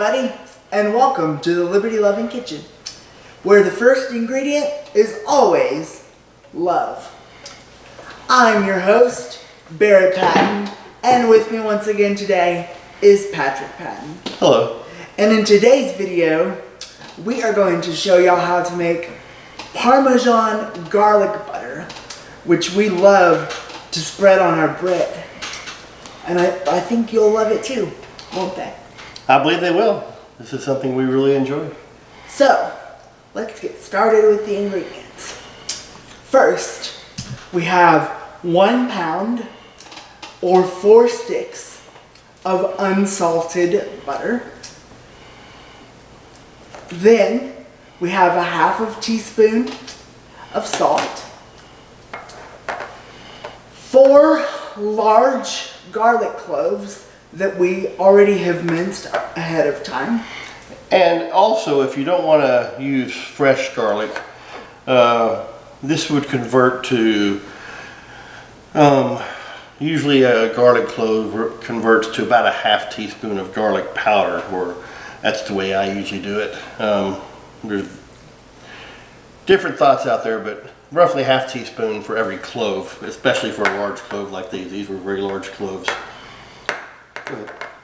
everybody, and welcome to the Liberty Loving Kitchen, where the first ingredient is always love. I'm your host, Barrett Patton, and with me once again today is Patrick Patton. Hello. And in today's video, we are going to show y'all how to make Parmesan garlic butter, which we love to spread on our bread. And I think you'll love it too, won't they? I believe they will. This is something we really enjoy. So, let's get started with the ingredients. First, we have 1 pound or 4 sticks of unsalted butter. Then, we have a ½ teaspoon of salt. 4 large garlic cloves that we already have minced ahead of time. And also, if you don't want to use fresh garlic, this would convert to, usually a garlic clove converts to about a ½ teaspoon of garlic powder, or that's the way I usually do it. There's different thoughts out there, but roughly ½ teaspoon for every clove, especially for a large clove like these. These were very large cloves.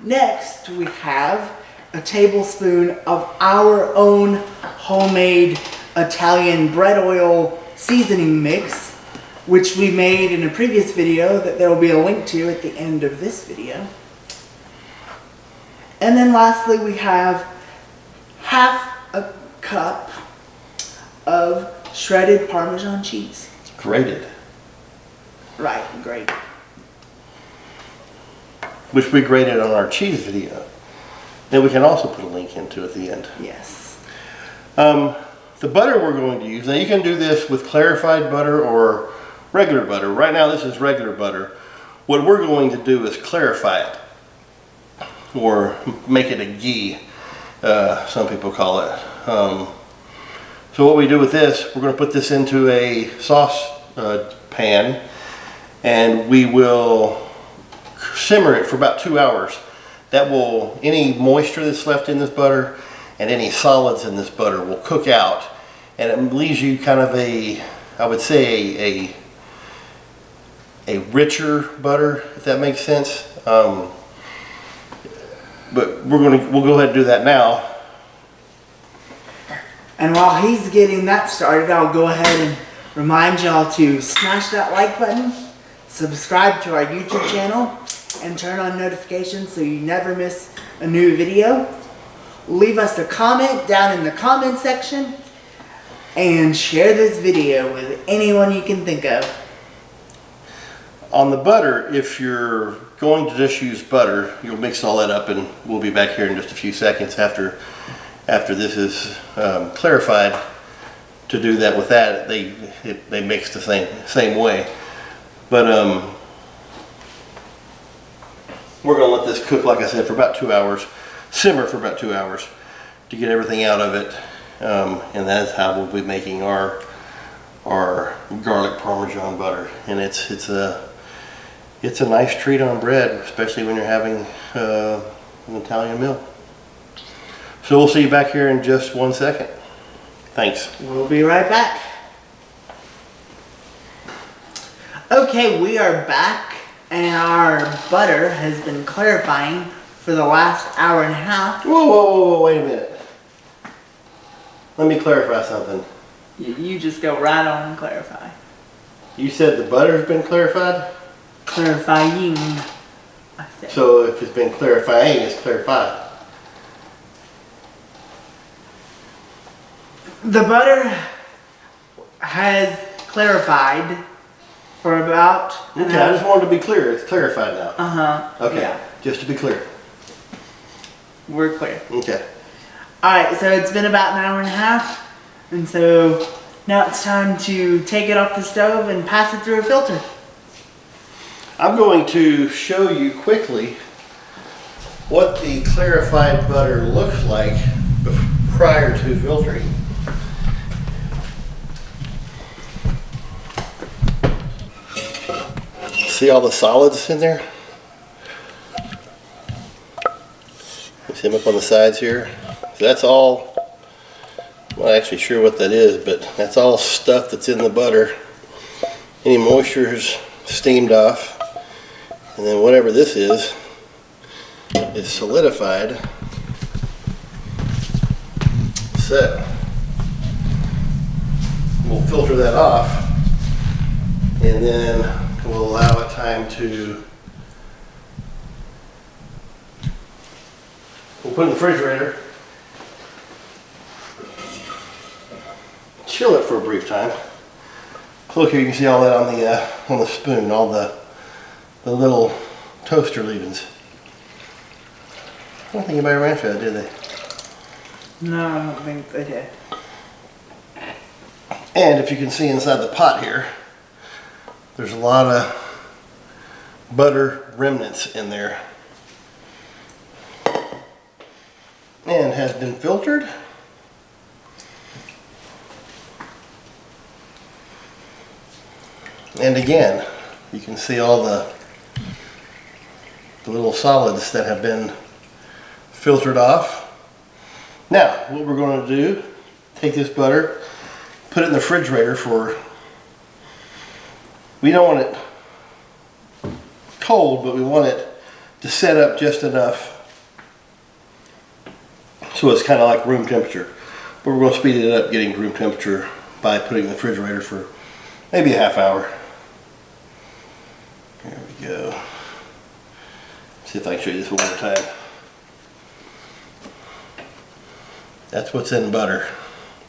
Next, we have a tablespoon of our own homemade Italian bread oil seasoning mix, which we made in a previous video that there will be a link to at the end of this video. And then lastly, we have ½ a cup of shredded Parmesan cheese. Grated. Right, grated. Which we graded on our cheese video. And we can also put a link into at the end. Yes. The butter we're going to use, now you can do this with clarified butter or regular butter. Right now this is regular butter. What we're going to do is clarify it, or make it a ghee, some people call it. So what we do with this, we're going to put this into a sauce pan, and we will simmer it for about 2 hours. That will, any moisture that's left in this butter and any solids in this butter will cook out, and it leaves you kind of a, I would say a richer butter, if that makes sense. But we'll go ahead and do that now. And while he's getting that started, I'll go ahead and remind y'all to smash that like button, subscribe to our YouTube channel, and turn on notifications so you never miss a new video. Leave us a comment down in the comment section, and share this video with anyone you can think of. On the butter, if you're going to just use butter, you'll mix all that up, and we'll be back here in just a few seconds after this is clarified to do that with that. They mix the same way. But we're going to let this cook, like I said, for about 2 hours, simmer for about 2 hours to get everything out of it. And that's how we'll be making our garlic Parmesan butter. And it's a nice treat on bread, especially when you're having an Italian meal. So we'll see you back here in just 1 second. Thanks. We'll be right back. Okay, we are back, and our butter has been clarifying for the last hour and a half. Whoa, wait a minute. Let me clarify something. You just go right on and clarify. You said the butter's been clarified? Clarifying, I said. So if it's been clarifying, it's clarified. The butter has clarified for about... Okay, I just wanted to be clear. It's clarified now. Uh-huh. Okay, Yeah. just to be clear. We're clear. Okay. Alright, so it's been about an hour and a half, and so now it's time to take it off the stove and pass it through a filter. I'm going to show you quickly what the clarified butter looks like prior to filtering. See all the solids in there? See them up on the sides here? So that's all, I'm not actually sure what that is, but that's all stuff that's in the butter. Any moisture is steamed off. And then whatever this is solidified. So we'll filter that off, and then we'll allow it time to, we'll put it in the refrigerator, chill it for a brief time. Look here, you can see all that on the spoon, all the little toaster leavings. I don't think anybody ran for that, did they? No, I don't think they did. And if you can see inside the pot here, there's a lot of butter remnants in there. And has been filtered. And again, you can see all the little solids that have been filtered off. Now, what we're going to do, take this butter, put it in the refrigerator for, we don't want it cold, but we want it to set up just enough so it's kind of like room temperature. But we're going to speed it up getting room temperature by putting it in the refrigerator for maybe a half hour. There we go. See if I can show you this one more time. That's what's in butter.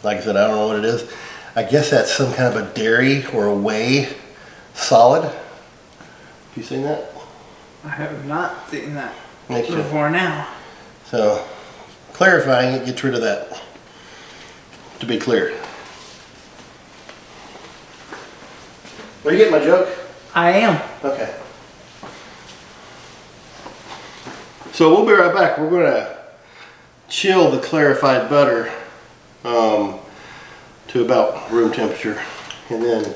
Like I said, I don't know what it is. I guess that's some kind of a dairy or a whey solid. Have you seen that? I have not seen that Makes before now. So, clarifying it gets rid of that, to be clear. Are you getting my joke? I am. Okay. So we'll be right back. We're going to chill the clarified butter to about room temperature. And then,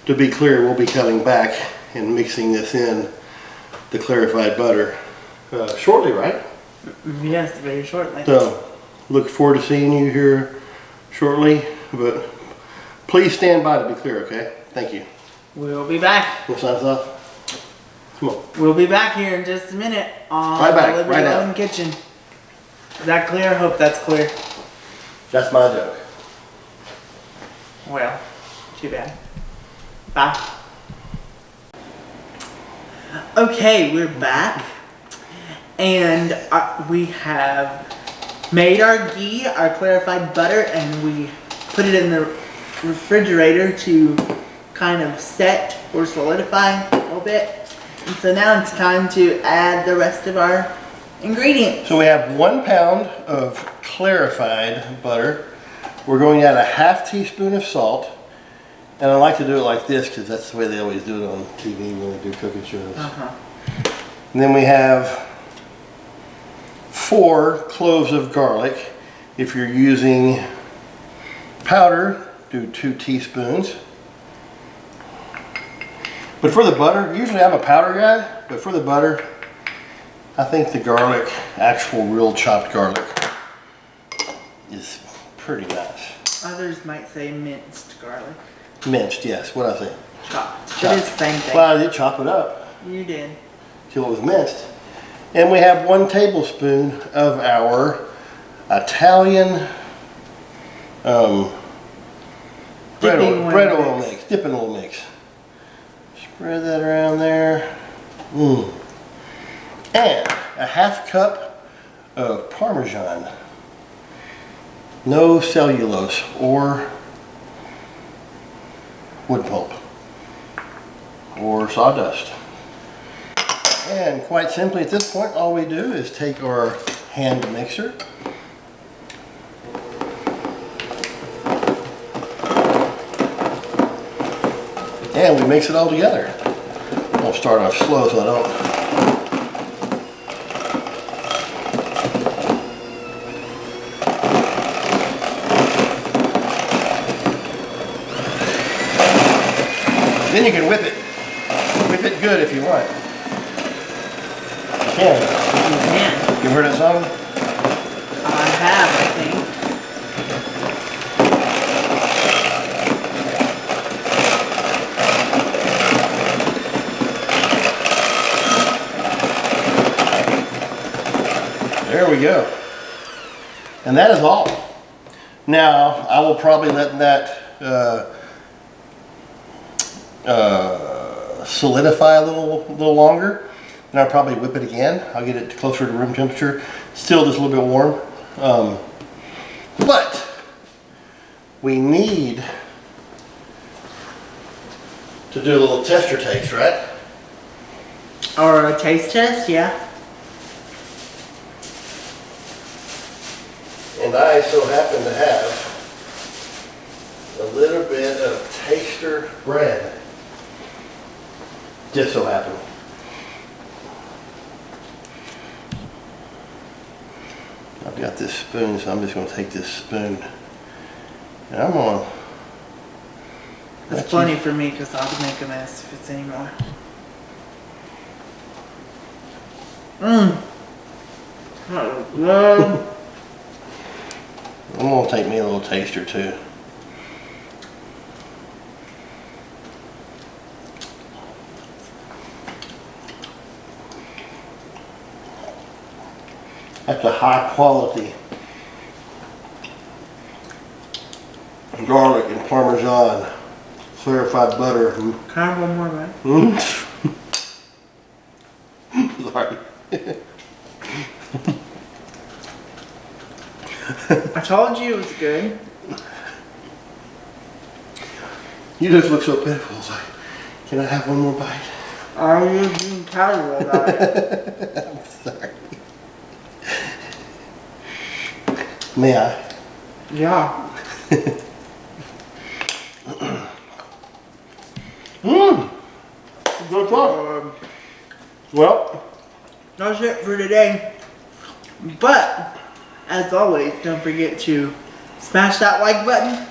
to be clear, we'll be coming back and mixing this in, the clarified butter, shortly, right? Yes, very shortly. So, look forward to seeing you here shortly. But please stand by to be clear, okay? Thank you. We'll be back. We'll sign us off. Come on. We'll be back here in just a minute on Right back, the Liberty right now. Oven Kitchen. Is that clear? Hope that's clear. That's my joke. Well, too bad. Bye. Okay, we're back. And we have made our ghee, our clarified butter, and we put it in the refrigerator to kind of set or solidify a little bit. And so now it's time to add the rest of our ingredients. So we have 1 pound of clarified butter. We're going to add a ½ teaspoon of salt. And I like to do it like this because that's the way they always do it on TV when they do cooking shows. And then we have 4 cloves of garlic. If you're using powder, do 2 teaspoons. But for the butter, usually I'm a powder guy, but for the butter, I think the garlic, actual real chopped garlic, is pretty nice. Others might say minced garlic. Minced, yes. What did I say? Chopped. It is the same thing. Well, I did chop it up You did. till it was minced. And we have 1 tablespoon of our Italian bread oil mix, dipping oil mix. Spread that around there. And a ½ cup of Parmesan. No cellulose or wood pulp or sawdust. And quite simply at this point, all we do is take our hand mixer and we mix it all together. I'll start off slow so I don't. Then you can whip it. Whip it good if you want. You can. You can. You heard that song? I have, I think. There we go. And that is all. Now, I will probably let that solidify a little longer. And I'll probably whip it again. I'll get it closer to room temperature. Still just a little bit warm. But we need to do a little tester taste, right? Or a taste test, yeah. And I so happen to have a little bit of taster bread. Just so happen. I've got this spoon, so I'm just going to take this spoon and I'm going to... That's plenty for me because I'll make a mess if it's any more. Mmm. Well, I'm going to take me a little taster too. That's a high quality garlic and Parmesan clarified butter. can I have one more, right? Sorry. I told you it was good. You just look so pitiful. It's like, can I have one more bite? Are you being casual about it? I'm sorry. May I? Yeah. Good talk. Well, That's it for today. But, as always, don't forget to smash that like button,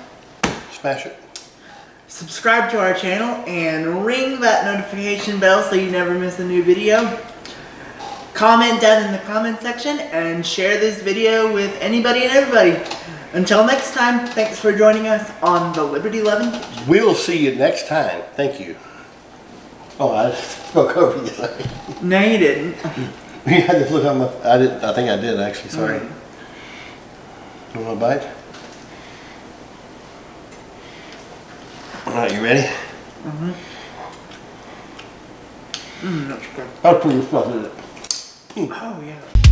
smash it. subscribe to our channel, and ring that notification bell so you never miss a new video. Comment down in the comment section and share this video with anybody and everybody. Until next time, thanks for joining us on the Liberty Loving Kitchen. We'll see you next time. Thank you. Oh, I just spoke over you. Sorry. No, you didn't. Yeah, just look on my. I didn't. I think I did actually. Sorry. Mm. You want a bite? All right, you ready? That's good. That's pretty stuff, isn't it? Oh, yeah.